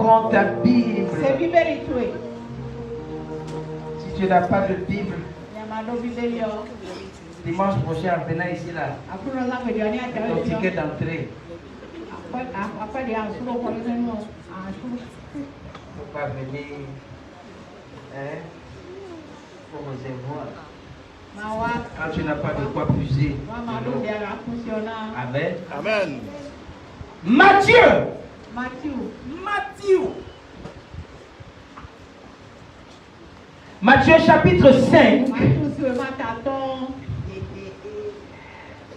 Prends ta Bible. Si tu n'as pas de Bible, dimanche prochain, en venant ici là, ton ticket d'entrée. Il ne faut pas venir pour recevoir. Quand tu n'as pas de quoi puiser. Amen. Amen. Matthieu. Matthieu chapitre 5,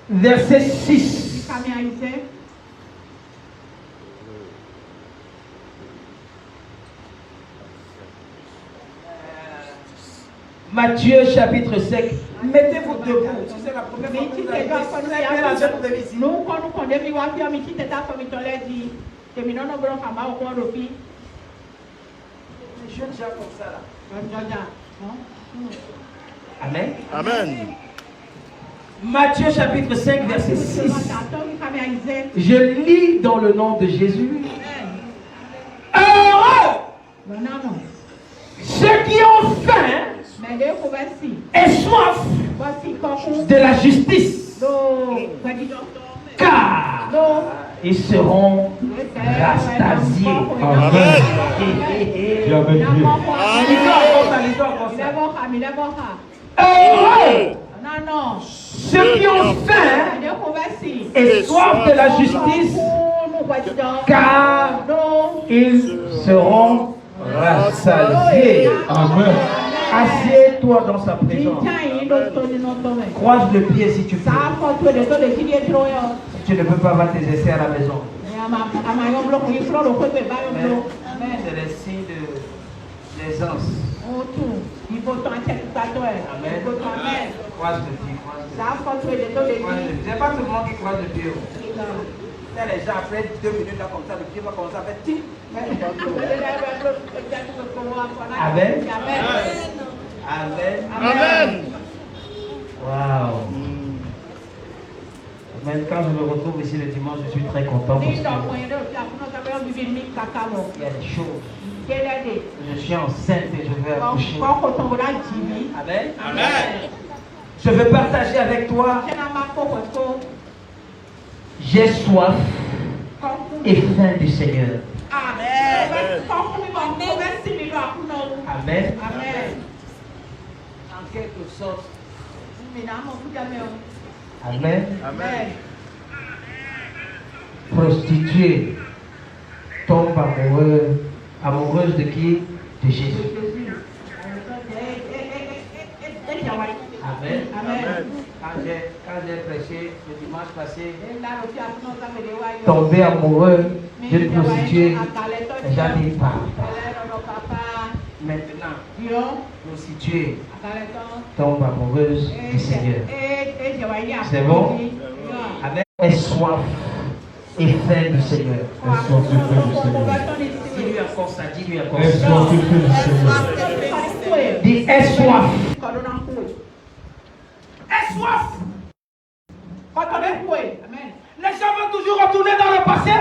verset 6. Matthieu chapitre 5. Mettez-vous debout. Si c'est la première fois que vous avez ici. Les jeunes gens comme ça là. Amen. Amen. Matthieu chapitre 5 verset 6. Je lis dans le nom de Jésus. Heureux ceux qui ont faim et soif de la justice, car ils seront rassasiés. Amen. Heureux ceux qui ont faim et soif de la justice, car ils seront rassasiés. Amen. Assieds-toi dans sa présence. Croise le pied si tu peux. Si tu ne peux pas avoir tes essais à la maison. C'est le signe d'aisance. Amen. Croise le pied. C'est pas tout le monde qui croise le pied. Là, les gens, après 2 minutes, là, comme ça, le pied va commencer à faire tic. Amen. Amen. Amen. Wow. Amen. Quand je me retrouve ici le dimanche, je suis très content parce qu'il y a des choses. Je suis enceinte et je vais accoucher. Amen. Amen. Je veux partager avec toi. J'ai soif et faim du Seigneur. Amen. Amen. En quelque sorte. Amen. Amen. Prostituée tombe amoureuse de qui? De Jésus. Amen. Amen. Quand j'ai prêché le dimanche passé, tomber amoureux d'une prostituée, les gens disent pas. Maintenant, prostituée tombe amoureuse du Seigneur. C'est bon? Avec soif et faim du Seigneur. Dis-lui encore ça, dis-lui encore ça. Dis aie soif. Aie soif. Les gens veulent toujours retourner dans le passé.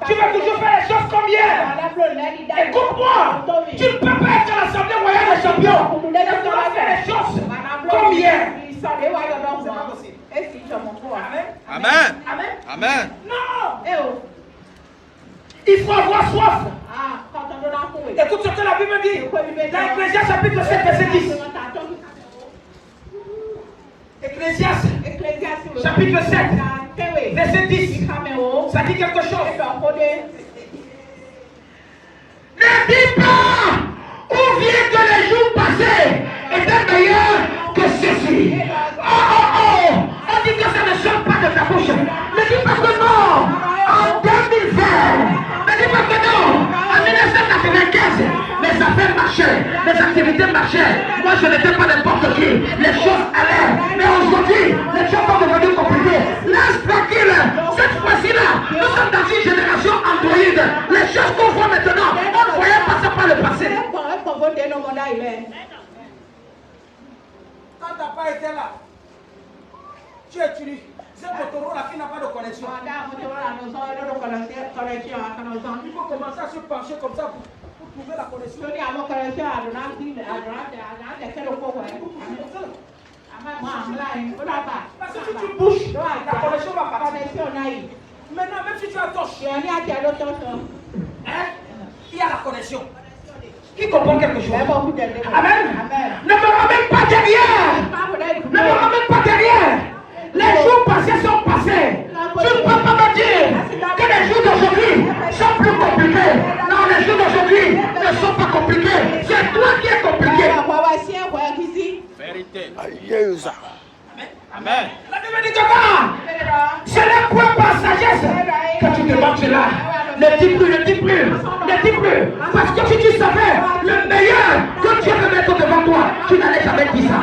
Tu veux toujours faire les choses comme hier. Écoute-moi. Tu ne peux pas être à l'Assemblée royale des champions. Tu dois faire les choses comme hier. Amen. Amen. Amen. Non. Il faut avoir soif. Écoute ce que la Bible dit. Dans Ecclésiaste chapitre 7 verset 10. Ecclésiaste chapitre 7 verset 10. Ça dit quelque chose. Ne dis pas où vient que les jours passés étaient meilleurs que ceci. Oh. On dit que ça ne sort pas de ta bouche. Ne dis pas que non. En 2020. Ne dis pas que non. En 1995. Les affaires marchaient. Les activités marchaient. Moi je n'étais pas n'importe qui. Les choses allaient. Mais aujourd'hui, les choses sont devenues compliquées. Laisse tranquille. Cette fois-ci-là, nous sommes dans une génération Android. Les choses qu'on voit maintenant, on ne voyait pas ça par le passé. Quand tu n'as pas été là, tu utilises ce Motorola qui n'a pas de connexion. Il faut commencer à se pencher comme ça pour trouver la connexion. Parce que si tu bouges, la connexion va partir. Maintenant, même si tu as torche, il y a la connexion. Qui comprend quelque chose? Amen. Ne me ramène pas derrière. Ne me ramène pas derrière. Les jours passés sont passés. Tu ne peux pas me dire que les jours d'aujourd'hui sont plus compliqués. Non, les jours d'aujourd'hui ne sont pas compliqués. C'est toi qui es compliqué. Vérité. Amen. La Bible dit que c'est le point par sagesse que tu demandes cela. Ne dis plus, ne dis plus, ne dis plus. Parce que si tu savais le meilleur que Dieu veut mettre devant toi, tu n'allais jamais dire ça.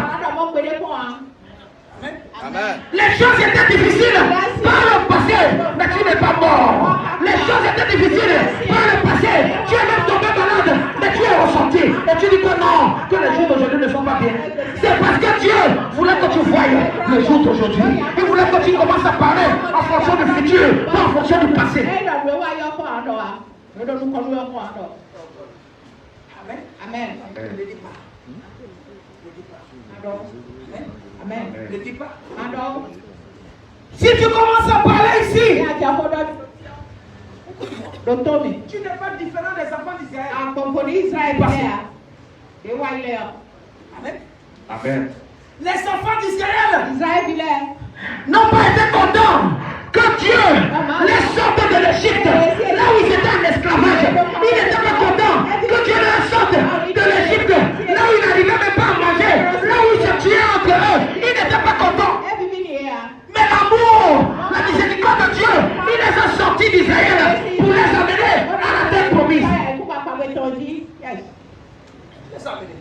Amen. Les choses étaient difficiles par le passé, mais tu n'es pas mort. Les choses étaient difficiles par le passé. Tu es même tombé malade, mais tu es ressorti. Et tu dis que non, que les jours d'aujourd'hui ne sont pas bien. C'est parce que Dieu voulait que tu voyes les jours d'aujourd'hui. Il voulait que tu commences à parler en fonction du futur, pas en fonction du passé. Amen. Amen. Ne dis pas. Si tu commences à parler ici, Tu n'es pas différent des enfants d'Israël. Amen. Amen. Les enfants d'Israël N'ont pas été contents que Dieu les sorte de l'Égypte, là où ils étaient en esclavage. Ils n'étaient pas contents que Dieu les sorte de l'Égypte, là où ils n'arrivaient même pas à manger, là où ils se tuaient entre eux. Ils n'étaient pas contents. Mais l'amour, la miséricorde de Dieu, il les a sortis d'Israël pour les amener à la terre promise. Laisse amener.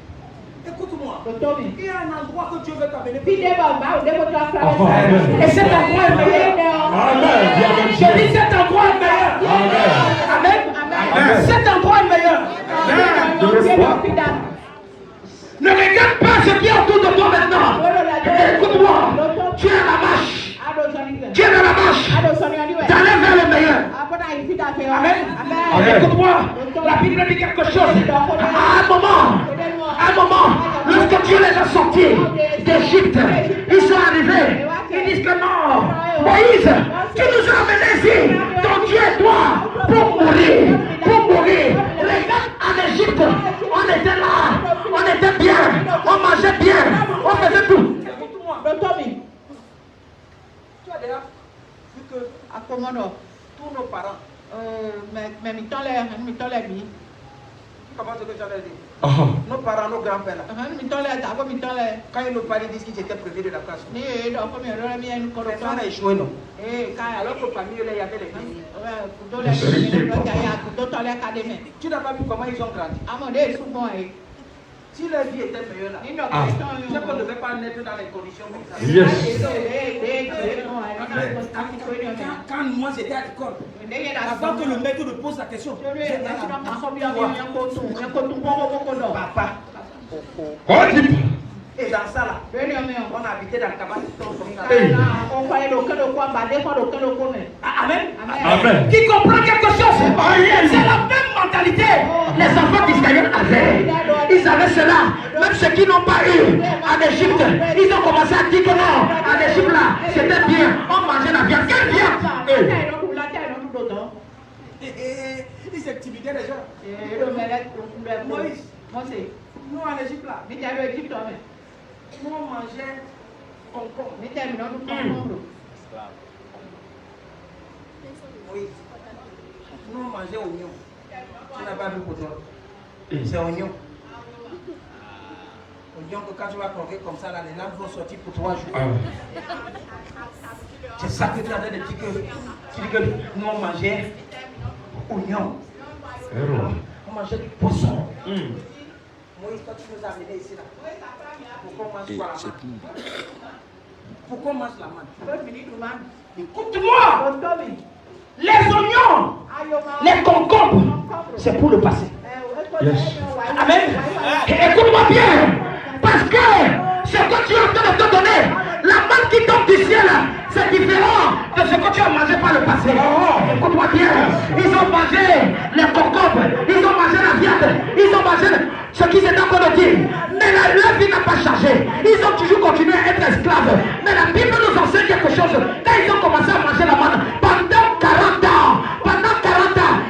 Écoute-moi. Il y a un endroit que Dieu veut t'amener. Et cet endroit est meilleur. Amen. Je dis cet endroit est meilleur. Amen. Cet endroit est meilleur. Ne regarde pas ce qui est autour de toi maintenant. Écoute-moi. Tu es à la marche. Tu es dans la marche. T'allais vers le meilleur. Amen. Écoute-moi. La Bible dit quelque chose. À un moment, lorsque Dieu les a sortis d'Égypte, ils sont arrivés. Ils disent que non, Moïse, tu nous as amenés ici, ton Dieu et toi, pour mourir. Regarde, en Égypte, on était là, on était bien, on mangeait bien, on faisait tout. Écoute-moi. Tu as déjà vu que tous nos parents, comment est-ce que j'allais dire? Nos parents, nos grands-pères là, quand ils nous parlaient, ils disent qu'ils étaient privés de la classe. Personne n'a échoué, non? Alors que parmi eux, il y avait les filles. Tu n'as pas vu comment ils ont grandi? Si leur vie était meilleure là, c'est qu'on ne devait pas naître dans les conditions comme ça. Yes. Quand moi j'étais à l'école, avant que le maître me pose la question, papa. Et dans ça là, on habitait dans le cabane. Amen. Amen. Qui comprend quelque chose? C'est la même mentalité. Les enfants d'Israël avaient. Ils avaient cela. Même ceux qui n'ont pas eu en Égypte, ils ont commencé à dire que non, en Égypte là, c'était bien. On mangeait la viande. Quelle viande? Ils s'intimidaient les gens. Moïse, nous en Égypte là, nous on mangeait concombre. Moïse, nous on mangeait oignon. Tu n'as pas vu pour toi. C'est oignon. Oignon que quand tu vas croquer comme ça, là, les lames vont sortir pour 3 jours. C'est ça que tu as dit que nous on mangeait oignon. On mangeait du poisson. Moïse, quand tu nous as amenés ici là, pourquoi on mange quoi la manne? Pourquoi on mange la manne? Écoute-moi. Les oignons, les concombres, c'est pour le passé. Yes. Amen. Écoute-moi bien. Parce que ce que tu es en train de te donner, la manne qui tombe du ciel, c'est différent de ce que tu as mangé par le passé. Écoute-moi bien. mangé les concombres, ils ont mangé la viande, ils ont mangé ce qui s'est encore de dire. Mais leur vie n'a pas changé. Ils ont toujours continué à être esclaves. Mais la Bible nous enseigne quelque chose. Quand ils ont commencé à manger la manne, pendant 40 ans,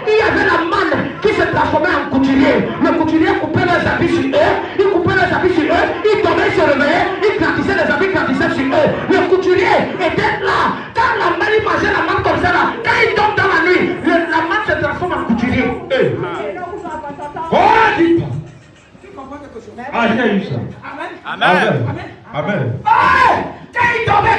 il y avait la manne qui se transformait en couturier. Le couturier coupait leurs habits sur eux, il coupait leurs habits sur eux, il tombait, il se réveillait, il grandissait les habits, grandissait sur eux. Le couturier était là. Quand la manne, il mangeait la manne comme ça là, quand il tombe dans la nuit, la manne se transforme en couturier. I hear you, sir. Amen. Amen. Amen. Amen. Quand il tombait,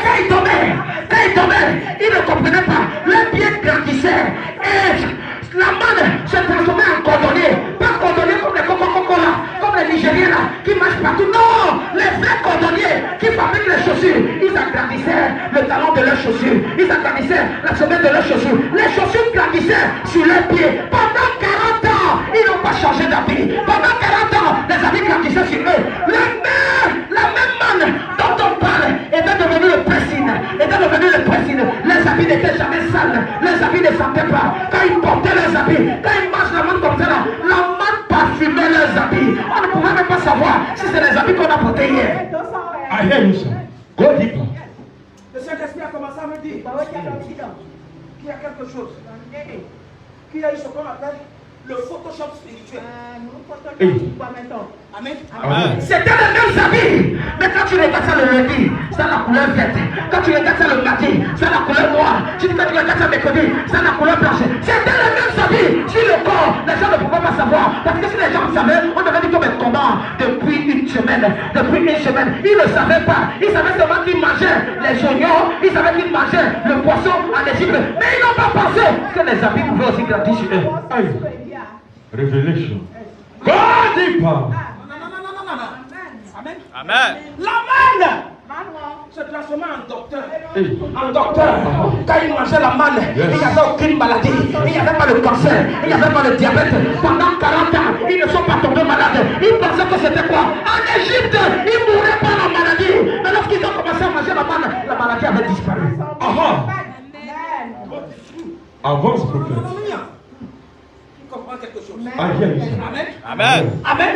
il ne comprenait pas. Le pied grandissait. Et la manne se transformait en cordonnier. Pas cordonnier comme les Coca-Cola, comme les Nigériens là, qui marchent partout. Non, les vrais cordonniers qui fabriquent les chaussures. Ils agrandissaient le talon de leurs chaussures. Ils agrandissaient la semelle de leurs chaussures. Les chaussures grandissaient sur leurs pieds. Pendant 40 ans, ils n'ont pas changé d'habit. Pendant 40 ans, les habits grandissaient sur eux. La même manne dont on parle était devenue le pressing. Les habits n'étaient jamais sales. Les habits ne sentaient pas. Quand ils portaient leurs habits, quand ils mangent la manne comme ça, la manne parfumait leurs habits. On ne pouvait même pas savoir si c'est les habits qu'on a portés hier. I hear you, sir. Go deeper. Le Saint-Esprit a commencé à me dire qu'il y a quelque chose. Qu'il y a eu ce qu'on appelle le Photoshop spirituel. Amen. Amen. C'était les mêmes habits. Mais quand tu regardes ça le lundi, ça a la couleur verte. Quand tu regardes ça le mardi, ça a la couleur noire. Quand tu regardes ça mercredi, ça a la couleur blanche. C'était les mêmes habits sur le corps. Les gens ne pouvaient pas savoir. Parce que si les gens savaient, on devait dire comme comment depuis une semaine. Ils ne savaient pas. Ils savaient seulement qu'ils mangeaient les oignons. Ils savaient qu'ils mangeaient le poisson en Égypte. Mais ils n'ont pas pensé que les habits pouvaient aussi grandir sur eux. Revelation. Go deeper. Non. Amen. Amen. La manne se transformait en docteur. En docteur. Quand il mangeait la manne, il n'y avait aucune maladie. Il n'y avait pas le cancer. Il n'y avait pas le diabète. Pendant 40 ans, ils ne sont pas tombés malades. Ils pensaient que c'était quoi? En Égypte, ils ne mouraient pas la maladie. Mais lorsqu'ils ont commencé à manger la manne, la maladie avait disparu. Avance, prophète. Comprends quelque chose. I hear you, sir. Amen. Amen.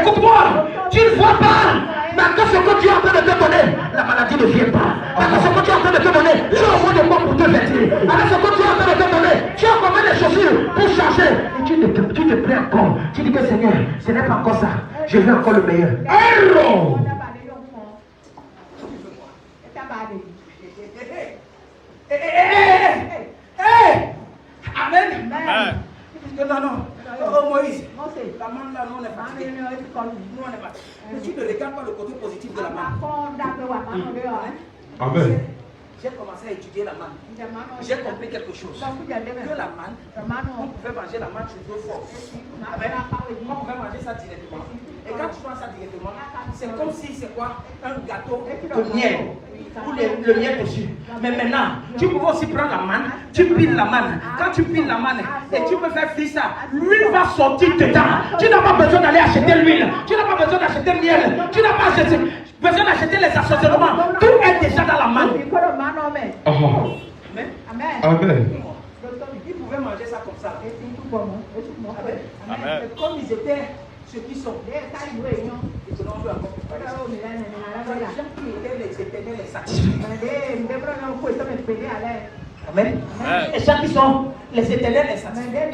Écoute-moi, tu ne vois pas. Malgré ce que tu es en train de te donner, la maladie ne vient pas. Malgré ce que tu es en train de te donner, tu as au moins de quoi pour te vêtir. Malgré ce que tu es en train de te donner, tu as combien de chaussures pour changer. Et tu te plains encore. Tu dis que Seigneur, ce n'est pas encore ça. Je veux encore le meilleur. Hello. Amen. Amen. Non. Oh Moïse, la manne là, nous on est fatigué. Nous on est fatigué. Mais tu ne regardes pas le côté positif de la manne. Amen. J'ai commencé à étudier la manne. J'ai compris quelque chose. Que la manne, on pouvait manger la manne sur deux formes. On pouvait manger ça directement. Et quand tu manges ça directement, c'est comme si c'est quoi? Un gâteau de miel. Ou le miel dessus. Mais maintenant, tu peux aussi prendre la manne, tu piles la manne. Quand tu piles la manne et tu peux faire frire ça, l'huile va sortir dedans. Tu n'as pas besoin d'aller acheter l'huile. Tu n'as pas besoin d'acheter le miel. Tu n'as pas besoin d'acheter les assaisonnements. Tout est déjà dans la manne. Amen. Ils pouvaient manger ça comme ça. Amen. Et comme ils étaient ceux qui sont, ils te l'ont vu encore. Les gens qui étaient les éternels les satisfaits. Amen. Et ceux qui sont les éternels les satisfaits.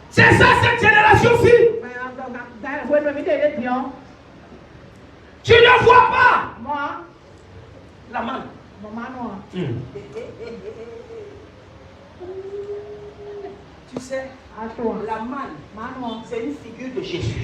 C'est ça cette génération-ci. Tu ne vois pas la manne. Tu sais, la manne, c'est une figure de Jésus.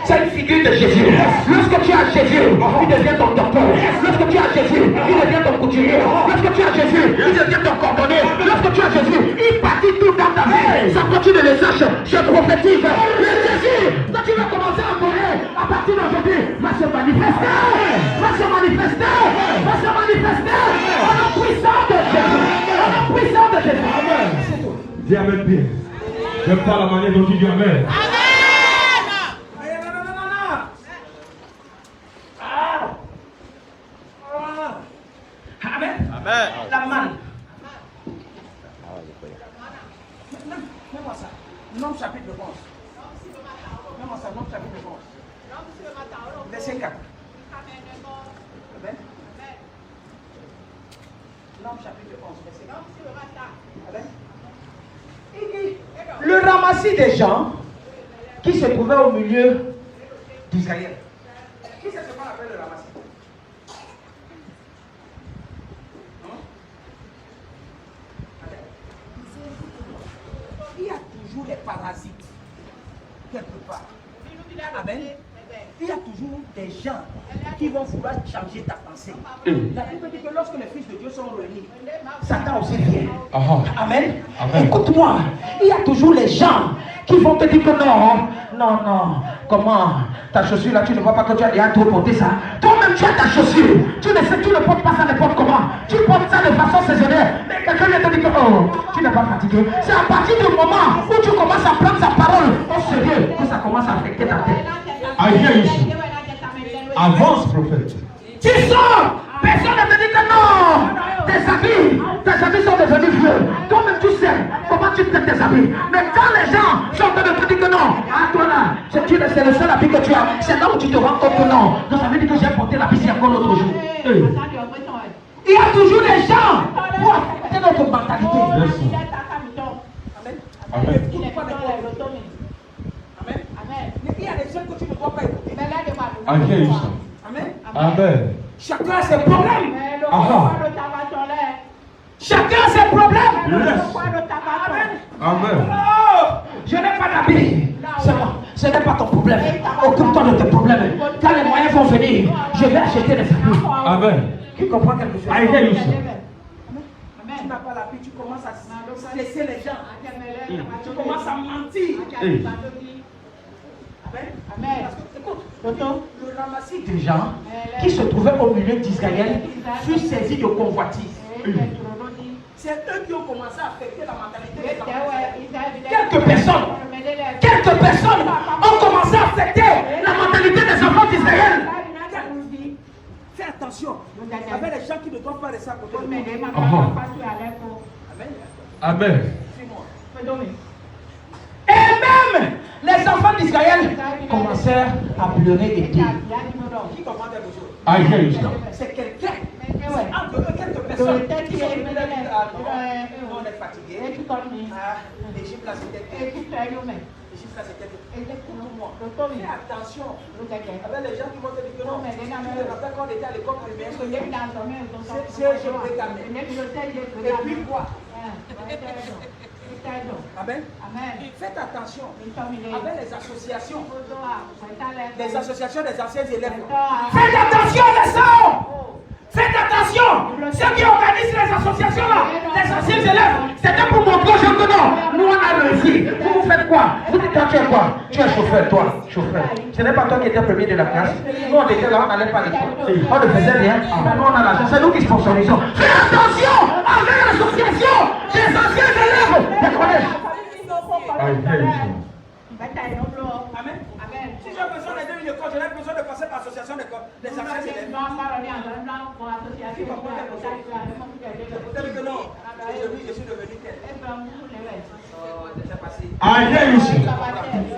C'est une figure de Jésus. Lorsque tu as Jésus, il devient ton docteur. Lorsque tu as Jésus, il devient ton couturier. Lorsque tu as Jésus, il devient ton cordonnier. Lorsque tu as Jésus, il bâtit tout dans ta vie. Sans que tu ne le saches, je prophétise. Le Jésus, que tu vas commencer à connaître à partir d'aujourd'hui, va se manifester. Va se manifester. Va se manifester. On a puissance de Jésus. On a puissance de Jésus. Amen. Dis Amen bien. J'aime pas la manière dont tu dis Amen. Amen. Amen. La manne. Nom chapitre 11. Non, ça, nom chapitre 11. Verset 4. Amen. Nom chapitre 11, verset 4. Amen. Le ramassis des gens qui se trouvaient au milieu d'Israël. Qui c'est ce qu'on appelle le ramassis? Il y a toujours des parasites quelque part. Amen. Il y a toujours des gens qui vont vouloir changer ta pensée. La Bible dit que lorsque les fils de Dieu sont réunis, Satan aussi vient. Amen. Écoute-moi, il y a toujours les gens qui vont te dire que non, comment ta chaussure là, tu ne vois pas que tu as déjà trop porté ça. Toi-même tu as ta chaussure, tu ne portes pas ça n'importe comment, tu portes ça de façon saisonnière. Mais quelqu'un vient te dire que tu n'es pas fatigué. C'est à partir du moment où tu commences à prendre sa parole au sérieux que ça commence à affecter ta tête. Avance, prophète. Tu sors, personne ne te dit que non. Tes habits sont devenus vieux. Toi-même tu sais comment tu fais tes habits. Mais quand les gens sont en train de te dire que non, toi là, c'est le seul habit que tu as. C'est là où tu te rends compte que non. Donc ça veut dire que j'ai porté l'habit ici encore l'autre jour. Il y a toujours des gens pour affecter notre mentalité. Amen. Il y a des gens que tu ne dois pas écouter. Amen. Chacun a ses problèmes. Chacun a ses problèmes. Amen. Je n'ai pas d'habit. C'est bon. Ce n'est pas ton problème. Occupe-toi de tes problèmes. Quand les moyens vont venir, je vais acheter des habits. Amen. Qui comprend quelque chose? Tu n'as pas l'habit, tu commences à laisser les gens. Tu commences à mentir. Amen. Parce que, écoute, le ramassis des gens qui se trouvaient au milieu d'Israël fut saisi de convoitise. C'est eux qui ont commencé à affecter la mentalité des enfants. Quelques personnes ont commencé à affecter la mentalité des enfants d'Israël. Fais attention. Avec les gens qui ne doivent pas rester à côté de toi. Amen. Et même les enfants d'Israël commencèrent à pleurer et dire. Qui comprend quelque chose? C'est quelqu'un. Entre eux, quelques personnes qui sont venues dire on est fatigué. L'Égypte là c'était pour moi. Fais attention. Avec les gens qui vont te dire que non, tu te rappelles quand on était à l'école primaire. Je prégamais. Et puis quoi? Amen. Faites attention avec les associations. Les associations des anciens élèves. Faites attention les sœurs. Faites attention. Ceux qui organisent les associations là, les anciens élèves, c'était pour montrer aux gens que non, nous on a réussi. Vous faites quoi? Vous dites toi tu es quoi? Tu es chauffeur, toi, chauffeur. Ce n'est pas toi qui étais premier de la classe. Nous on était là, on n'allait pas à l'école. On ne faisait rien. Nous on a l'argent. C'est nous qui sponsorisons. Faites attention avec l'association des anciens élèves des collèges. Amen. Si j'ai besoin d'aider une école, je n'ai besoin de passer par l'association des anciens élèves. Peut-être que non. Aujourd'hui, je suis devenu tel.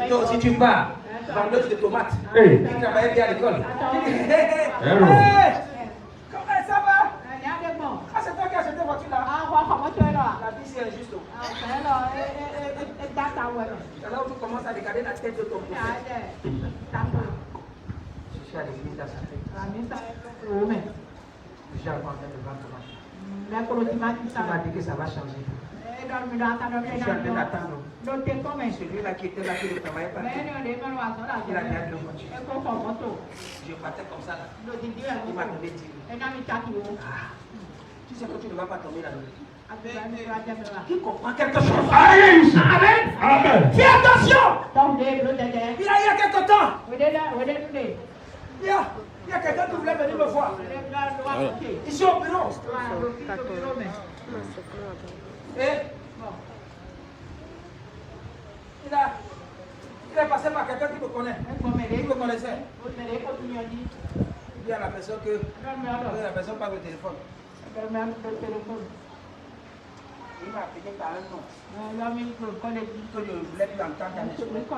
Toi aussi, tu pars. Vendeuse de tomates. Tu travaillais bien à l'école. Comment ça va? Ah, c'est toi qui as acheté la voiture là? La vie, c'est injuste. C'est là où tu commences à regarder la tête de ton prophète. Je suis à l'église là, ça fait. Je suis à l'entrain de vendre. Tu m'as dit que ça va changer. Je suis en train d'attendre. Celui-là qui était là, qui ne travaillait pas. Il a déjà deux voitures. Je partais comme ça là. Il m'a donné 10 000. Tu sais que tu ne vas pas tomber là-dedans. Qui comprend quelque chose? Amen. Fais attention. Il y a quelque temps. Il y a quelqu'un qui voulait venir me voir. Ici au bureau. Et il est passé par quelqu'un qui me connaît. Qui me connaissait. Il dit à la personne que la personne parle au téléphone. Il m'a appelé par un nom. Je Que je voulais plus entendre dans mes souhaits.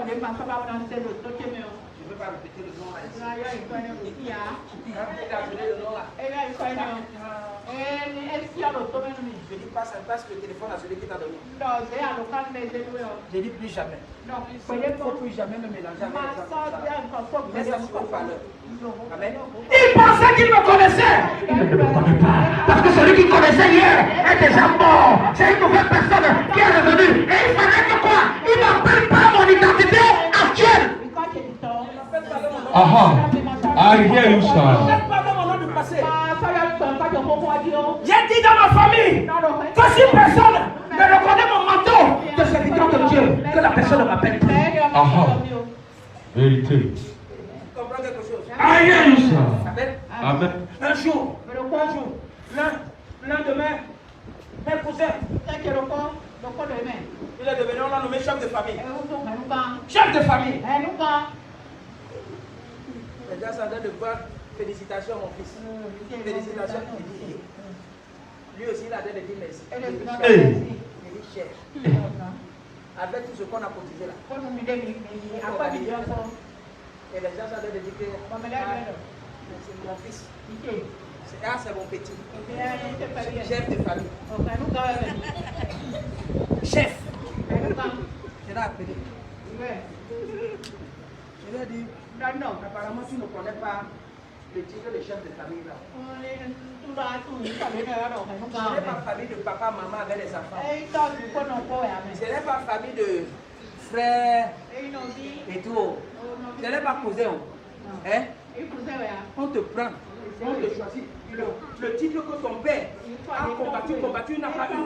Je ne veux pas répéter le nom là ici. Quand il a donné le nom là. Je dis pas ça, passe le téléphone à celui qui t'a donné. Je dis plus jamais. Il ne faut plus jamais me mélanger avec les enfants. Mais ça sur haut-parleur. Amen. Il pensait qu'il me connaissait. Il ne me connaît pas. Parce que celui qui connaissait hier est déjà mort. C'est une nouvelle personne qui est revenue. Et il fallait que quoi? Il m'appelle pas mon identité actuelle. I hear you, sir. Pas mon nom du passé. J'ai dit dans ma famille que si personne ne reconnaît mon manteau de serviteur de Dieu, que la personne ne m'appelle plus. Vérité. Tu comprends quelque chose? I hear you, sir. Amen. Amen. Un jour, lendemain, mes cousins, il est devenu, on l'a nommé chef de famille. Chef de famille. Les gars sont en train de voir. Félicitations mon fils. Félicitations. Lui aussi il a l'air de dire merci. Il dit cher. Avec tout ce qu'on a cotisé là. Et les gens sont en train de dire que c'est mon fils. C'est mon petit. Chef de famille. Chef. Je l'ai appelé. Je lui ai dit, apparemment tu ne connais pas le titre de chef de famille là. Ce n'est pas famille de papa, maman avec les enfants. Ce n'est pas famille de frères et tout. Ce n'est pas cousin. Hein? On te prend, on te choisit. Le titre que ton père a combattu, il n'a pas eu.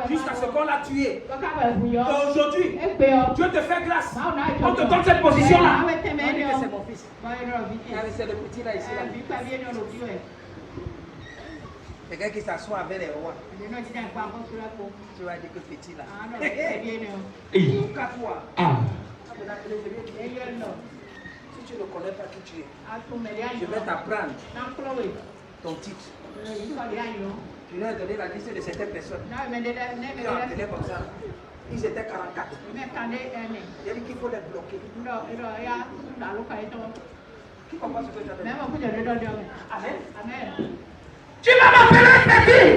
Jusqu'à ce qu'on l'a tué. Aujourd'hui, Dieu te fait grâce. On te donne cette position-là. C'est mon fils. C'est le petit là ici. Quelqu'un qui s'assoit avec les rois. Tu vas dire que petit là. Si tu ne connais pas qui tu es, je vais t'apprendre ton titre. Tu lui as donné la liste de certaines personnes. Ils ont appelé comme ça. Ils étaient 44. Il a dit qu'il faut les bloquer. Qui comprend ce que tu as dit? Amen. Tu vas m'appeler petit.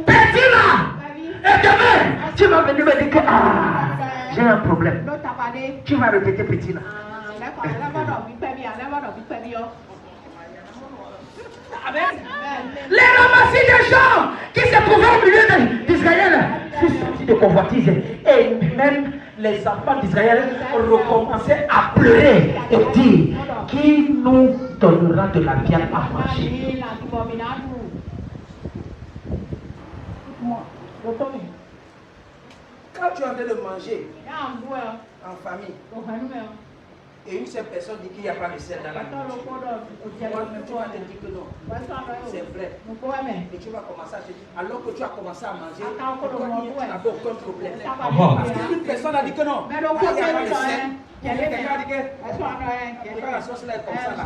Petit là. Et demain, tu vas venir me dire que j'ai un problème. Tu vas répéter petit là. Amen. Les ramassis des gens qui se trouvaient au milieu d'Israël furent sortis de convoitise. Et même les enfants d'Israël recommençaient à pleurer et dire qui nous donnera de la viande à manger. Quand tu es en train de manger en famille, et une seule personne dit qu'il n'y a pas de sel dans la nourriture, toi-même tu vas te dire que non, c'est vrai. Et tu vas commencer à te dire, alors que tu as commencé à manger, tu n'avais aucun problème. Parce qu'une personne a dit que non, il n'y a pas de sel. Quelqu'un a dit que pourquoi la sauce là est comme ça là.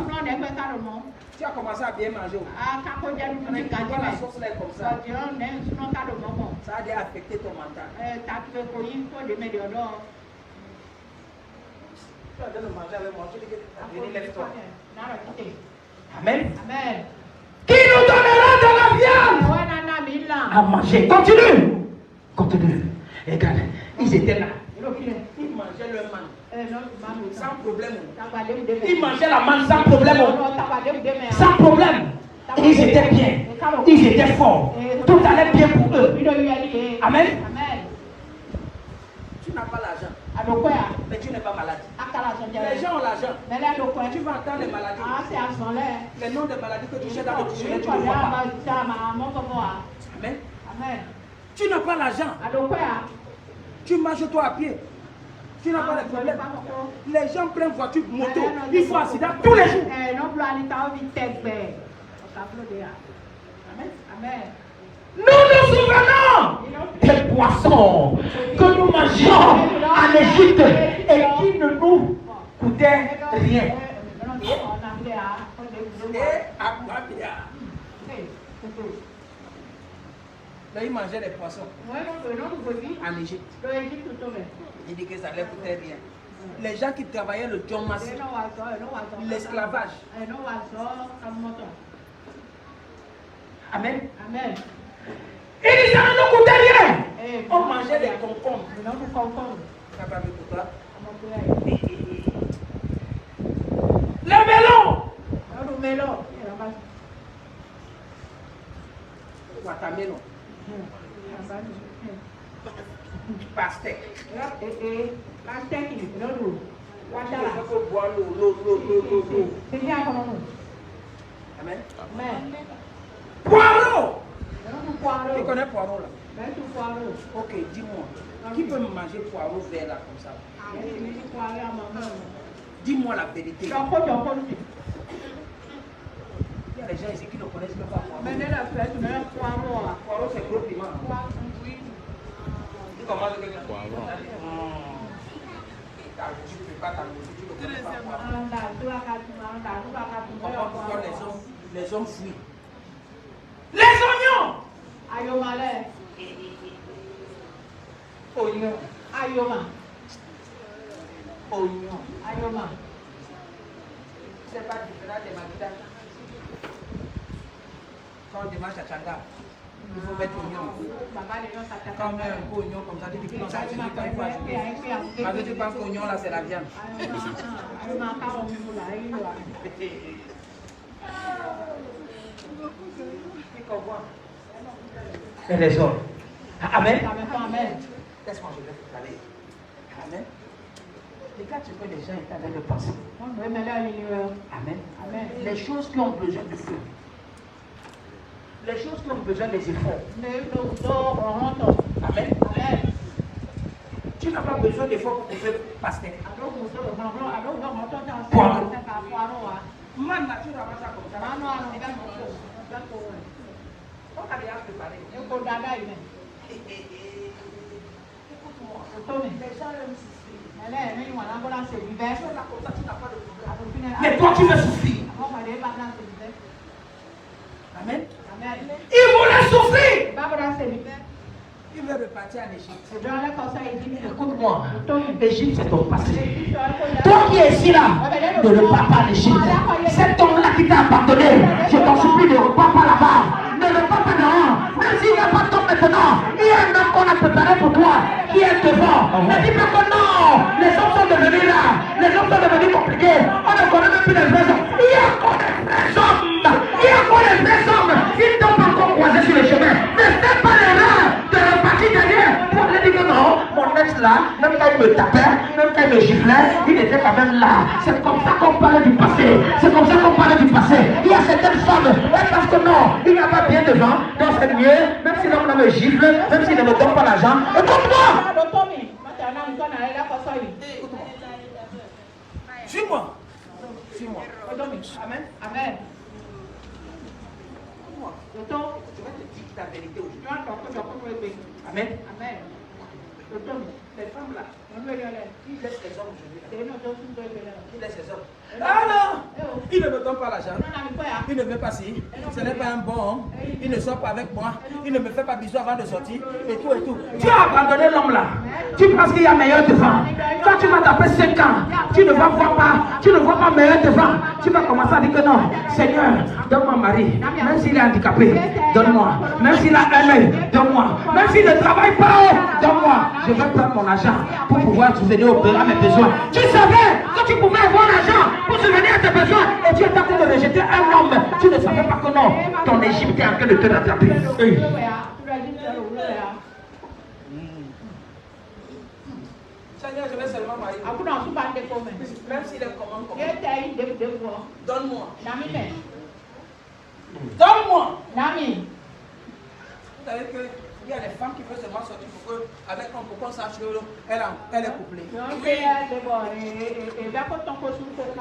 Tu as commencé à bien manger. Pourquoi la sauce là est comme ça. Ça a déjà affecté ton mental. Tu as de manger avec moi, tu dis que venez, lève-toi. Amen. Qui nous donnera de la viande à manger? Continue. Regarde, ils étaient là. Ils mangeaient leur manne sans problème. Ils mangeaient la manne sans problème. Sans problème. Ils étaient bien. Ils étaient forts. Tout allait bien pour eux. Amen. Tu n'as pas l'argent. Mais tu n'es pas malade. Les gens ont l'argent. Tu vas entendre les maladies. Les noms des maladies que tu cherches dans le dictionnaire, tu ne vois pas. Amen. Tu n'as pas l'argent. Tu marches toi à pied. Tu n'as pas de problème. Les gens prennent voiture, moto. Ils font accident tous les jours. Nous nous souvenons des poissons que nous mangions en Égypte et qui ne nous coûtaient rien. il mangeait des poissons en Égypte. Il dit que ça leur coûtait rien. Les gens qui travaillaient le Djomassi, l'esclavage. Amen. Il dit ça ne nous coûtait rien. On mangeait des concombres. Ça va avec toi. Les melons. Watermelon. Pastèque. Il faut boire l'eau. Amen. Poireau. Tu connais poireau là? Ok, dis-moi. Qui peut me manger poireau vert là comme ça? Dis-moi la vérité. Il y a des gens ici qui ne connaissent même pas poireau. Poireau c'est gros piment. Tu commences avec quelqu'un? Tu ne peux pas t'amuser, tu ne connais pas poireau. Pourquoi les hommes fuient? Les oignons. Oignon. C'est pas différent des maquettes. Quand on démarche à Tchanga, il faut mettre oignon. Quand on met un peu oignon comme ça, tu dis que non, ça suffit pas, il faut ajouter. Parce que tu penses qu'oignon là c'est la viande. Et les hommes. Amen. Laisse-moi, je vais te parler. Amen. Regarde ce que les gens étaient en train de penser. Amen. Les choses qui ont besoin de feu. Les choses qui ont besoin des efforts. Amen. Tu n'as pas besoin d'efforts pour faire pastèque. Poireau. Man, tu n'as pas ça comme ça. On a déjà préparé. Écoute-moi. Les gens aiment souffrir. Mais toi tu veux souffrir. Amen. Il voulait souffrir. Il veut repartir en Égypte. Écoute-moi. L'Égypte c'est ton passé. Toi qui es ici là, ne repars pas en Égypte. Cet homme-là qui t'a abandonné, je t'en supplie, ne repars pas là-bas. Ne repars pas non. Même s'il n'y a pas de temps maintenant, il y a un homme qu'on a préparé pour toi qui est devant. Ne dis pas que non. Les hommes sont devenus là. Les hommes sont devenus compliqués. On ne connaît même plus les vrais hommes. Il y a encore des vrais hommes. Il y a encore des vrais hommes. Ils t'ont pas encore croisé sur le chemin. Mais fais pas l'erreur de repartir derrière pour te dire que non, mon ex là, même quand il me tapait, même quand il me giflait, il était quand même là. C'est comme ça qu'on parle du passé. C'est comme ça qu'on parle du passé. Il y a certaines femmes, elles pensent que non, il n'y a pas bien devant, donc c'est mieux, même si l'homme là me gifle, même s'il ne me donne pas l'argent. Écoute-moi! Suis-moi. Amen. Je vais te dire la vérité aujourd'hui. Amen. Les femmes là, qui laissent les hommes aujourd'hui là? Qui laisse les hommes? Ah non! Il ne me donne pas l'argent. Il ne veut pas si. Ce n'est pas un bon homme. Il ne sort pas avec moi. Il ne me fait pas bisous avant de sortir. Et tout. Tu as abandonné l'homme là. Tu penses qu'il y a meilleur devant. Quand tu vas taper 5 ans, tu ne vois pas meilleur devant. Tu vas commencer à dire que non, Seigneur, donne-moi un mari. Même s'il est handicapé, donne-moi. Même s'il a un œil, donne-moi. Même s'il ne travaille pas, donne-moi. Je vais prendre mon argent pour pouvoir subvenir à mes besoins. Tu savais que tu pouvais avoir l'argent pour subvenir à tes besoins et tu es en train de rejeter un homme. Tu ne savais pas que non, ton Égypte est en train de te rattraper. Seigneur, je vais seulement marier. Même s'il est comment. Donne-moi. Vous savez qu'il y a des femmes qui veulent seulement sortir pour qu'on sache qu'elle est couplée.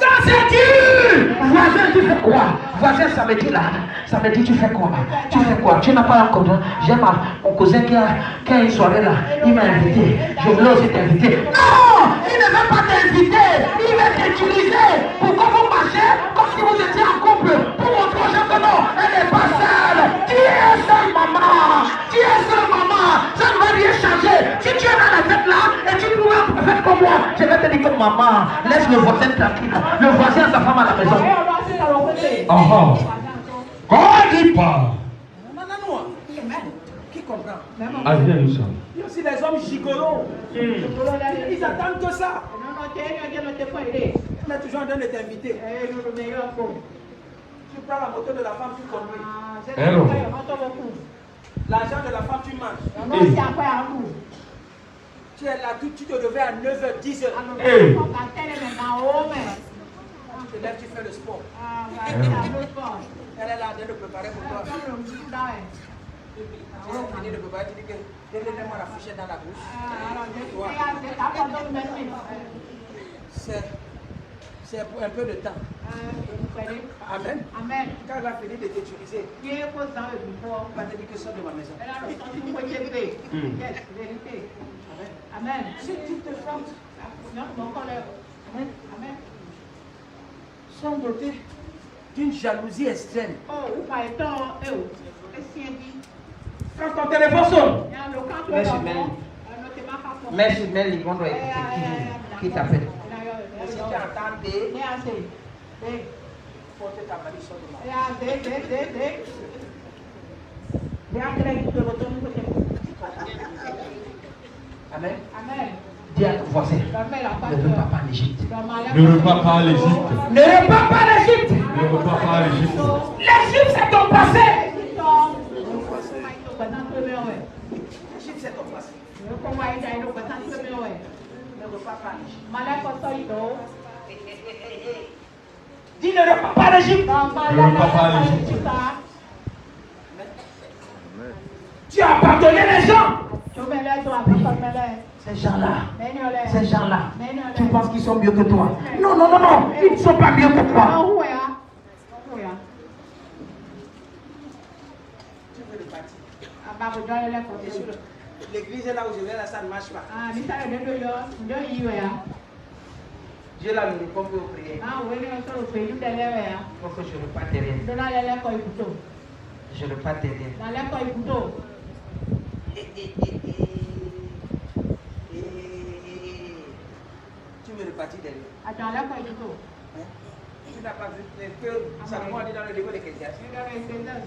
Quand c'est dur! Voisin, tu fais quoi? Voisin, ça me dit là. Ça me dit, tu fais quoi? Tu n'as pas encore. J'ai mon cousin qui a une soirée là. Il m'a invité. Je voulais aussi t'inviter. Non! Il ne veut pas t'inviter. Il veut t'utiliser pour que vous marchiez comme si vous étiez en couple. pour montrer aux gens que non, elle n'est pas seule. Tu es seule, maman. Tu es seule, maman. Ça ne va rien changer. Si tu es dans la tête là et tu trouves un prophète comme moi, je vais te dire que maman, laisse le voisin tranquille. Le voisin a sa femme à la maison. Quand il parle. Qui comprend? Il y a aussi les hommes gigolos. Ils attendent que ça. On est toujours en train de t'inviter. Tu prends la moto de la femme, tu conduis. L'argent de la femme, tu manges. Tu es là, tu te levais à 9h, 10h. Tu te lèves, tu fais le sport. Elle est là en train de préparer pour toi. Tu as fini de préparer, tu dis que donnez-moi la fourchette dans la bouche. C'est pour un peu de temps. Amen. Quand elle va finir de t'utiliser, elle va te dire que sors de ma maison. Amen. Si tu te frottes, sont dotés d'une jalousie extrême. Quand ton téléphone sonne, mets sur mail, ils vont doit écouter qui t'appelle. Si tu entends des, porte ta valise, sors de ma maison. Amen. Dis à ton voisin, ne repars pas en Égypte. Ne repars pas à l'Égypte. Ne repars pas en Égypte. Ne repars pas à l'Égypte. L'Égypte, c'est ton passé. L'Égypte, c'est ton passé. Ne repars pas en Égypte. Dis ne repars pas en Égypte. Ne repars pas à l'Égypte. Tu as pardonné les gens. Ces gens-là, tu penses qu'ils sont mieux que toi? Non, non, non, non, ils ne sont pas mieux que toi. Tu veux le bâtir. L'église est là où je vais, là, ça ne marche pas. Dieu là ne répond plus aux prières. Il faut que je reparte derrière. Je reparte derrière. Tu veux repartir derrière. Tu n'as pas vu que Salomon a dit dans le livre d'Ecclésiaste.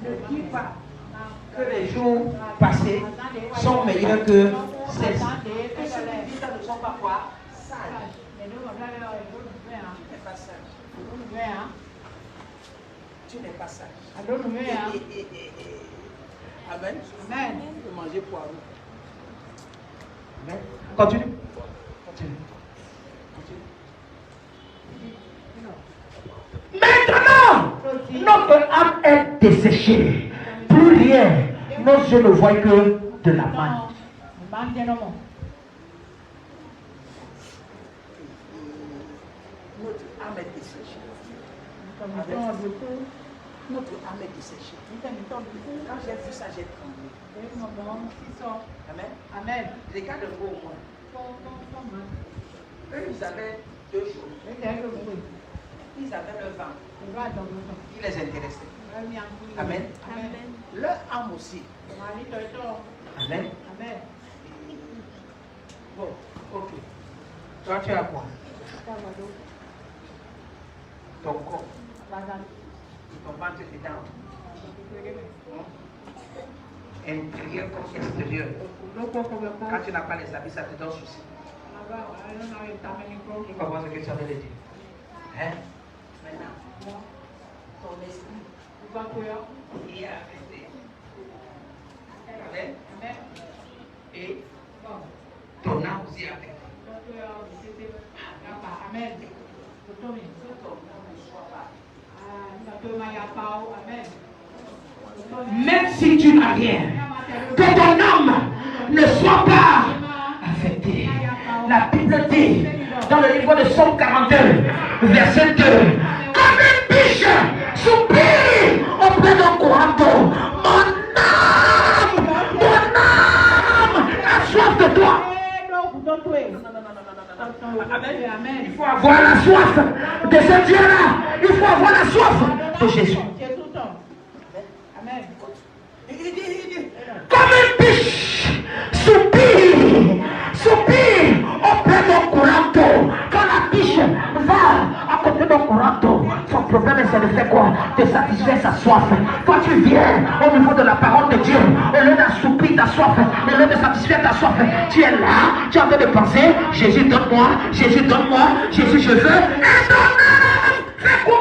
Ne dis pas que les jours passés sont meilleurs que ceux-ci. Et ceux qui disent ça ne sont pas quoi? Sages. Tu n'es pas sage. Tu n'es pas sage. Amen. Amen. Tu peux manger poireau. Amen. Continue. Maintenant, notre âme est desséchée. Plus rien. Nos yeux ne voient que de la manne. Notre âme est desséchée. Notre âme est desséchée. Quand j'ai vu ça, j'ai tremblé. Amen. Amen. Regarde un peu au moins. Eux, ils avaient deux choses. Ils avaient leur vent. Ils les intéressaient. Amen. Leur âme aussi. Amen. Bon, ok. Toi, tu as quoi? Ton corps. Ton ventre dedans. Intérieur comme extérieur. Quand tu n'as pas les habits, ça te donne souci. Tu comprends ce que tu avais dit? Hein? Maintenant, ton esprit est arrêté. Amen. Et ton âme aussi est arrêtée. Amen. Que ton âme ne soit pas. Même si tu n'as rien, que ton âme ne soit pas affectée. La Bible dit dans le livre de Psaume 42, verset 2, comme une biche soupire auprès d'un courant d'eau. Mon âme a soif de toi. Il faut avoir la soif de ce Dieu-là. Il faut avoir la soif de Jésus. te satisfaire sa soif. Quand tu viens au niveau de la parole de Dieu, au lieu d'assoupir ta soif, au lieu de satisfaire ta soif, tu es là, tu es en train de penser, Jésus donne-moi, Jésus donne-moi, Jésus je veux, et donne-moi. Fais quoi?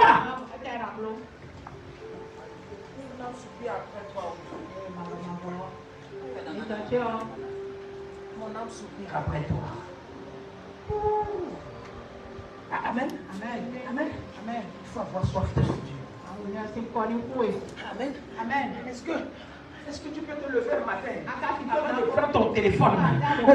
Mon âme soupire Après toi. Amen. Amen. Amen. Amen. Il faut avoir soif de Dieu. Amen. Amen. Est-ce que tu peux te lever le matin? Avant de prendre ton téléphone,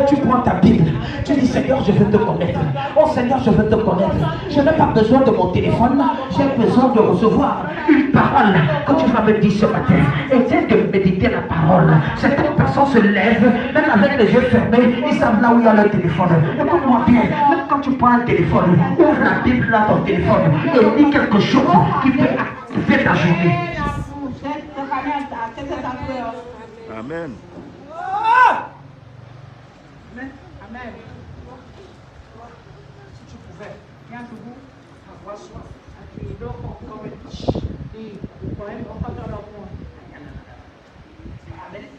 tu prends ta Bible, tu dis Seigneur, je veux te connaître. Oh Seigneur, je veux te connaître. Je n'ai pas besoin de mon téléphone, j'ai besoin de recevoir une parole que tu vas me dire ce matin. Essaie de méditer la parole. Certaines personnes se lèvent, même avec les yeux fermés, ils savent là où il y a le téléphone. Écoute-moi bien, même quand tu prends un téléphone, ouvre la Bible dans ton téléphone et lis quelque chose qui peut activer ta journée. Amen. Amen. Si tu pouvais avoir soif.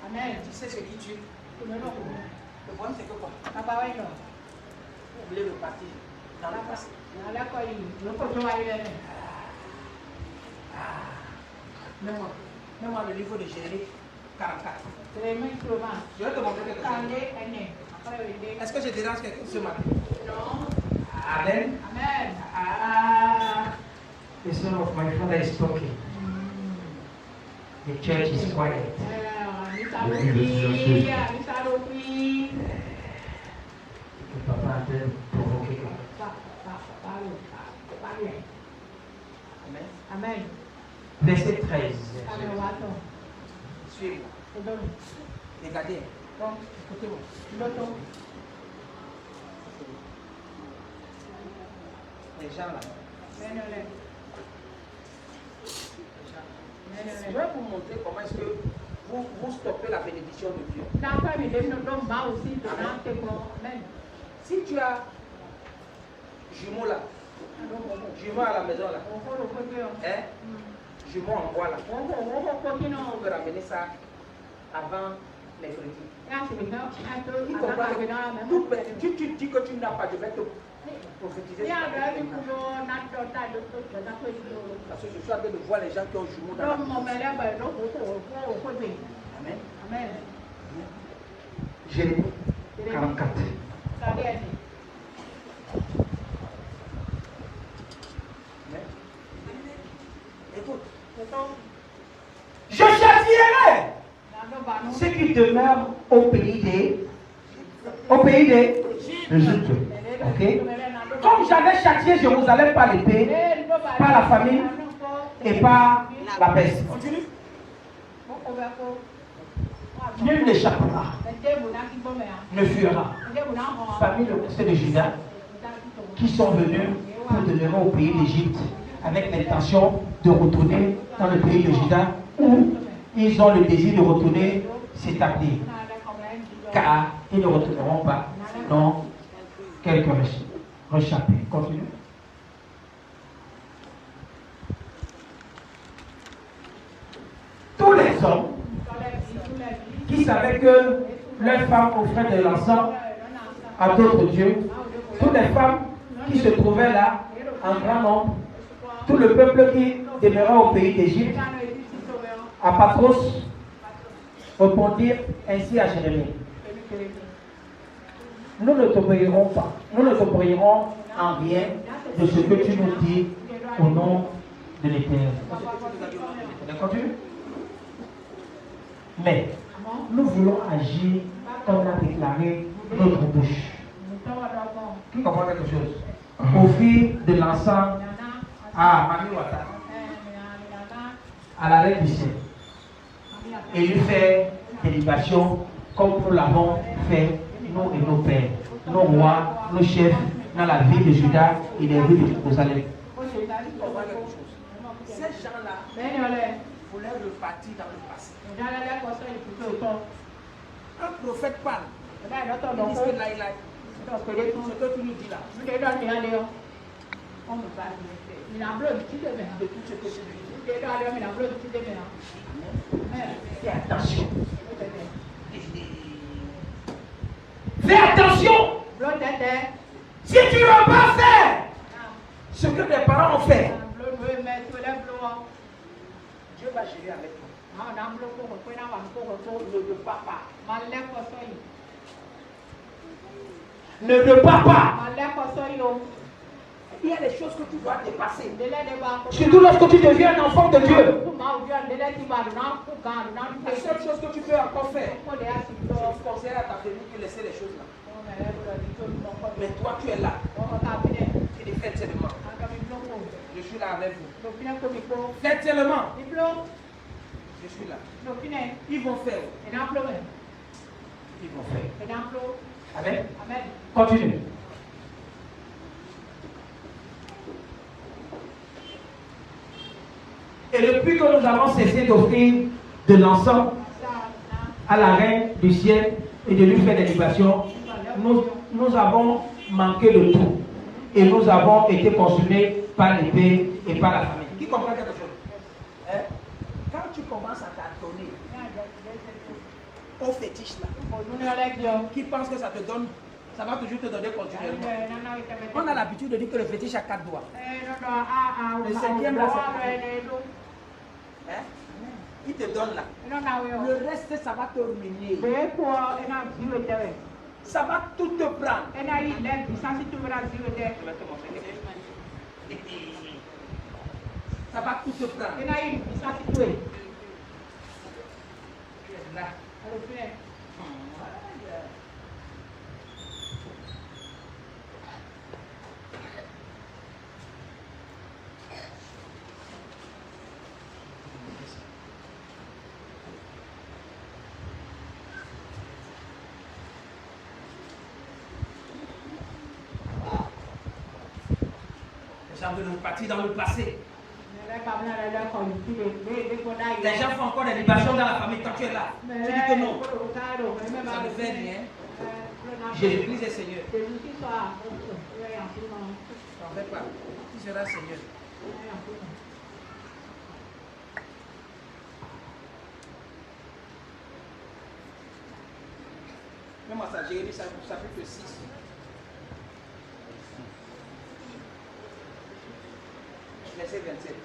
Amen. Tu sais ce qui tue. Le problème c'est que quoi? Vous voulez repartir dans le passé. Mets-moi le livre de Jérémie 44. Je vais te montrer quelque chose. Est-ce que je dérange quelqu'un ce matin? Non. Amen. Amen. The son of my father is talking. The church is quiet. Le papa a de provoquer quelqu'un. Amen. Amen. Verset 13. Suivez-moi. Regardez. Écoutez-moi. Les gens là. Je vais vous montrer comment est-ce que vous stoppez la bénédiction de Dieu. Si tu as jumeau là, jumeau à la maison là, hein? Jumeau en bois là, on peut ramener ça avant mercredi. Tu dis que tu n'as pas, je vais te prophétiser. Parce que je suis en train de voir les gens qui ont jumeau dans la maison. Amen. Amen. Jérémie 44. Écoute. Je châtierai Ceux qui demeurent au pays d'Égypte. Ok? Comme j'avais châtié Jérusalem par l'épée, par la famine et par la peste. Nul n'échappera, ne fuira. Parmi le conseil de Judas, qui sont venus pour demeurer au pays d'Égypte avec l'intention de retourner dans le pays de Juda où ils ont le désir de retourner s'établir. Car ils ne retourneront pas dans quelques rechappés. Continue. Tous les hommes qui savaient que leurs femmes offraient de l'encens à d'autres dieux, toutes les femmes qui se trouvaient là en grand nombre, tout le peuple qui demeurait au pays d'Égypte, à Patros, répondirent ainsi à Jérémie: nous ne t'obéirons pas, nous ne t'obéirons en rien de ce que tu nous dis au nom de l'Éternel. Continue. Mais nous voulons agir comme l'a déclaré notre bouche. Qui comprend quelque chose? Offrir de l'encens à Mami Wata, à la reine du ciel, et lui faire des libations comme nous l'avons fait, nous et nos pères, nos rois, nos chefs, dans la ville de Juda et les rues de Jérusalem. Ces gens-là voulaient repartir dans le passé. Un prophète parle. Il dit que là, ce que tu nous dis là, de tout ce que tu nous dis. Fais attention. Fais attention. Si tu ne veux pas faire ce que tes parents ont fait, Dieu va gérer avec toi. Ne te bats pas. Il y a des choses que tu dois dépasser. Surtout lorsque tu deviens un enfant de Dieu. La seule chose que tu peux encore faire, je conseille à ta famille de laisser les choses là. Mais toi, tu es là. Tu les fais tellement. Je suis là avec vous. Faites tellement. Je suis là. Ils vont faire. Ils vont faire. Amen. Continue. Et depuis que nous avons cessé d'offrir de l'encens à la reine du ciel et de lui faire des libations, nous avons manqué de tout. Et nous avons été consumés par l'épée et par la famine. Qui comprend quelque chose? Hein? Quand tu commences à t'adonner au fétiche là, qui pense que ça te donne, ça va toujours te donner continuellement. On a l'habitude de dire que le fétiche a 4 doigts. Le 5e là, c'est hein? Il te donne là. Le reste, ça va te ruiner. Ça va tout te prendre. Ça va tout te prendre. Tu es là. De nous partir dans le passé. Les gens font encore des libations dans la famille quand tu es là. Tu dis que non. Ça ne fait rien. Jésus-Christ est Seigneur. T'en fais pas. Tu seras Seigneur. Même ça, Jérémie, ça fait que 6. Verset 27.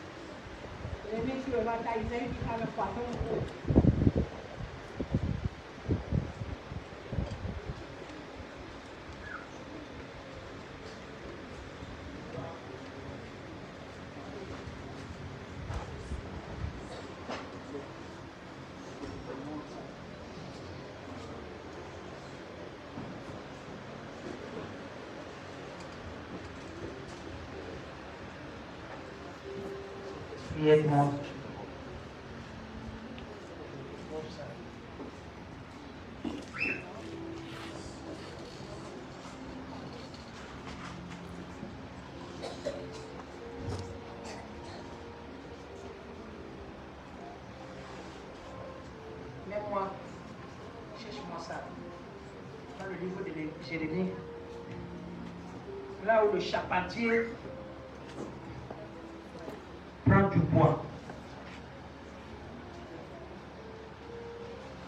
Aide-moi. Mets-moi, cherche-moi ça. Dans le livre de Jérémie, là où le charpentier prend du bois.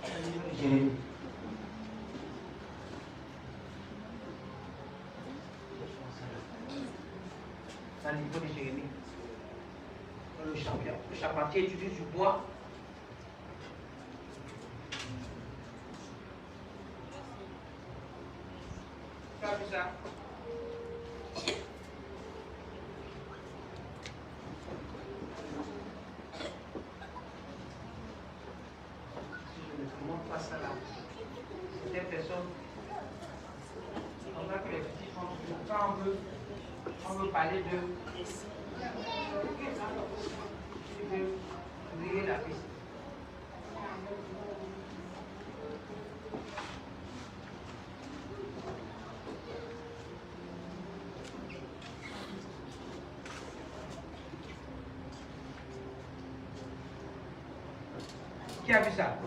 Dans le livre de Jérémie. Dans le livre de Jérémie. Le charpentier utilise du bois. Tu as vu ça? On veut parler de briller la piste. Qui a vu ça?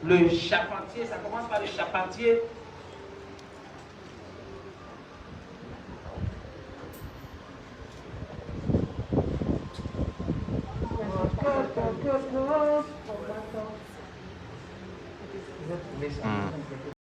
Le charpentier, ça commence par le charpentier. anglais, ça.